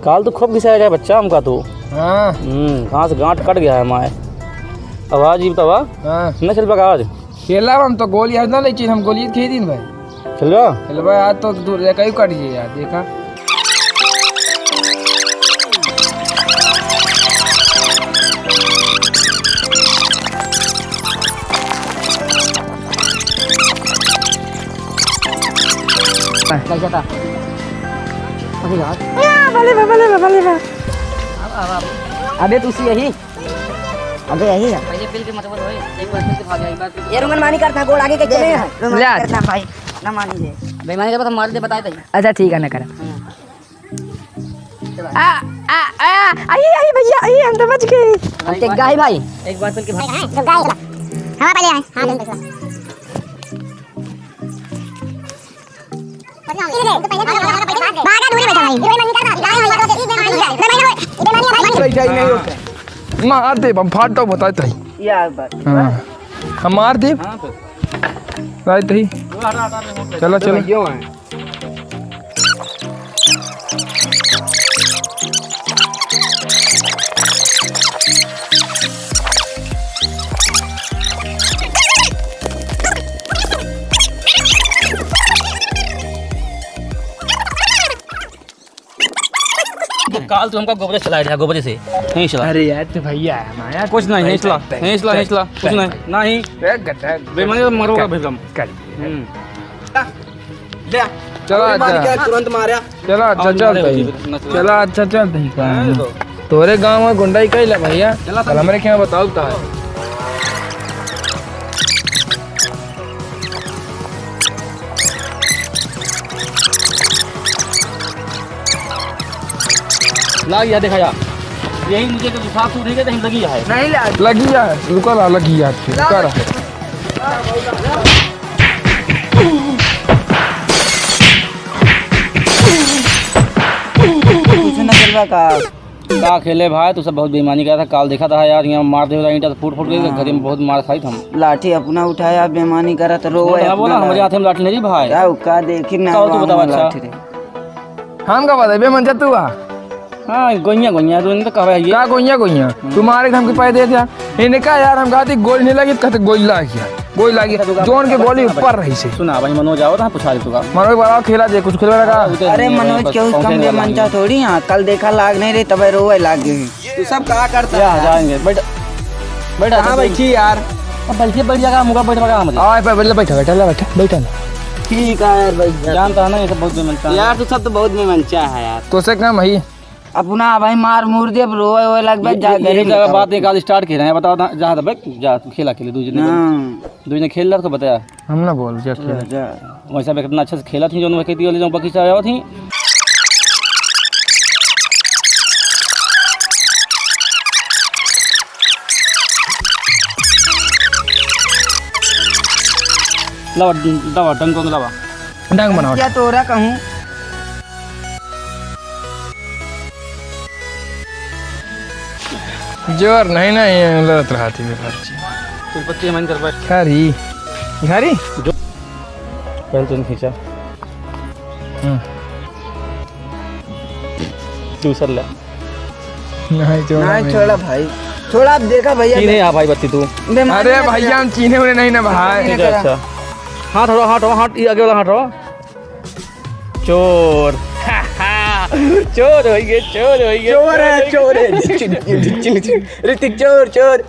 काल तो खूब घिसाया गया बच्चा हमका तो। हाँ कहाँ से गांठ कट गया है हमारे। आवाज ही बतावा। हाँ न चल पा आज खेला हम तो गोली आज ना लेकिन हम गोली खेल दिन भाई चल रहा। चल भाई आज तो दूर जा कहीं कट गई यार देखा। अबे तू यही अबे यही है ये रुमन मानी करता गोल आगे के चले हैं करता भाई ना मानी दे बेईमानी कर मार दे बताए। अच्छा ठीक है ना कर आई भैया आई हम तो बच गए। एक गाय भाई एक बार चल के भाई तो गाय हां पहले आए हां चल बैठा ही नहीं होता मार दे हम फाटो बताते ही यार बात हम मार दे रात ही चलो चलो क्यों है काल तो हमका गोबर चला रहा गोबर से नहीं चला। अरे यार तो भैया हमारा कुछ नहीं नहीं चला नहीं चला नहीं चला कुछ नहीं नहीं बेईमानी मरोगा भेजम कर ले चलो अच्छा तुरंत मारा चलो अच्छा चलो अच्छा चलते तोरे गांव में गुंडाई कैला भैया कल हमारे क्या बताओ तो लाग या देखा यार यही मुझे तो साफ सूट है कहीं लगी है नहीं लगी यार रुको ना लगी यार रुको रहा का खेले भाई तू सब बहुत बेईमानी करा था। काल देखा था यार यहाँ मार दे ईंटा फूट फूट गई घर में बहुत मार खाई हम। लाठी अपना उठाया बेईमानी करा तो रोए बोला हमारे हाथ में लाठी नहीं भाई क्या का देखी ना तू बता अच्छा हम का बता बे मन तू हाँ गोइया गोइया तो इनका कहा है क्या गोइया तुम्हारे हम के पाए दे दिया इन्हें कहा यार हम कहते गोली नहीं लगी कहते गोली लागी जोन के गोली ऊपर रही से सुना भाई मनोज आओ था पूछा तू का मनोज बड़ा खेला दे कुछ खेलने लगा। अरे मनोज क्यों कम दे मनचा थोड़ी यहाँ कल देखा लाग नहीं रही तब रोए लाग गई। तू सब कहा करता है जाएंगे बैठ बैठा हाँ बैठी यार बैठिए बैठ जाएगा मुका बैठ जाएगा हम बैठा ठीक है यार भाई जानता है ना ये सब बहुत बेमनचा यार तू सब तो बहुत बेमनचा है यार तो से कम भाई अपना भाई मार मुर दे रोए वोए लग बैठ जा गरीब जगह बात निकाल स्टार्ट खेल रहे हैं बताओ जहाँ तक बैठ जा खेला खेले दूसरे ने खेल रहा तो बताया हम ना बोल जा वैसा भी कितना अच्छा से खेला थी जो कहती वाली जो बगीचा आया थी लावा दवा डंग को लावा डंग बनाओ क्या तोरा कहूँ जोर नहीं नहीं लड़त रहा थी तुम पत्ती मन कर बैठ खारी खारी जो पहले तुमने खींचा दूसरा ले नहीं छोड़ा भाई छोड़ा अब देखा भैया चीने आ भाई बत्ती तू अरे भैया हम चीने उन्हें नहीं ना भाई अच्छा हाथ हटो हाथ आगे वाला हाथ हटो चोर चोर हो गए चोर है ऋतिक चोर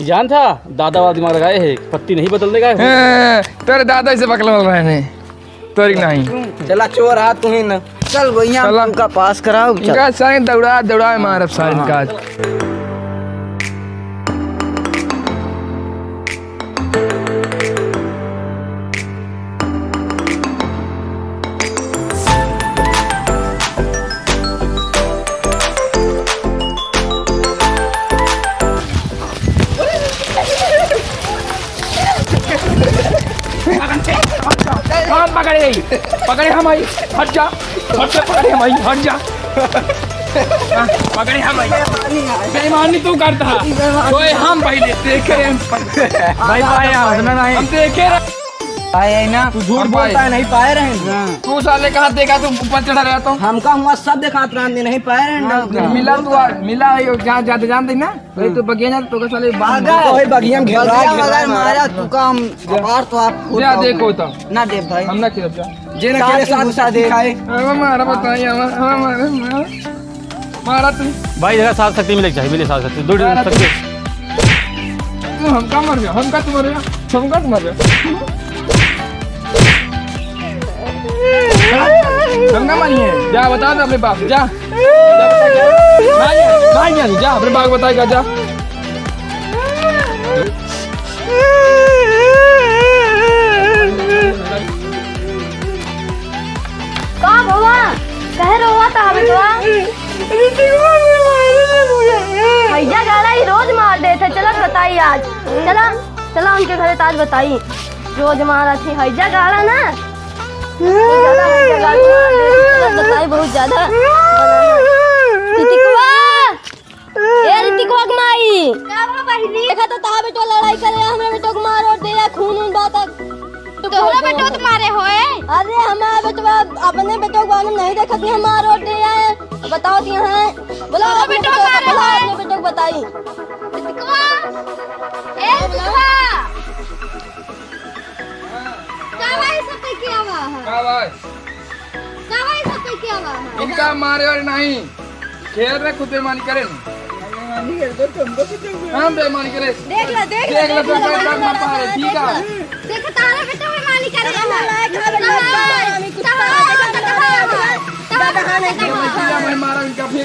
जान था दादा वाला दिमाग लगाए है पत्ती नहीं बदल देगा तेरे दादा से पकड़ रहे हैं तोरी नहीं चला चोर हाथ तुम्हें ना चल भैया उनका पास कराओ इनका साइन दौड़ा मार साइन का पकड़े हम आई हट जा पकड़े हम आई हट जा पकड़े हम आई बेईमानी तू करता कोई हम पहले देखे भाई भाई हम देखे आए ना तू झूठ बोलता है, नहीं पाए रहे। तू साले कहाँ देखा तू ऊपर चढ़ा रहा तो हमका हुआ सब देखा तुरंत नहीं पाए रहे। मिला तू मिला जहाँ जाते जानते ना वही तो बगिया तो का साले वही बगिया में घेर रहा मारा तू काम बाहर तो आप जा देखो तो ना देव भाई हम ना खेल जा जे ना खेले साथ साथ दिखाए हमारा बताइए हमारा मारा तू भाई जगह साथ शक्ति मिले चाहिए, मिले साथ शक्ति दो शक्ति। हमका मर गया, हमका तू मर गया, हमका तू मर गया, हमका मानिए। जा बता दे अपने बाप जा जा अपने बाप बताएगा जा। कहाँ हुआ कह रहा हुआ था बेटवा भैया गाड़ा ही रोज मार देते। चलो बताइए आज चला चला उनके घर आज बताई रोज मारा थी हैजा गाड़ा ना बताई बहुत ज्यादा। ऋतिकवा के माई देखा तो ताहा बेटो लड़ाई करे हमरे बेटो को मारो दे खून बात तोहरा बेटो तुम्हारे होए। अरे हमारा बेटवा अपने बेटो को नहीं देखत नहीं हमारो दे आए बताओ दिया है बोलो अपने बेटो को बताई। ऋतिकवा ए ऋतिकवा कावाई सब किया हुआ है कावाई सब किया हुआ है इनका मारे और नहीं खेल रहे खुद बेमानी करे हम बेमानी करे देख ले देख ले तो ठीक है देख तारा बेटा बेमानी करे मारा इनका फिर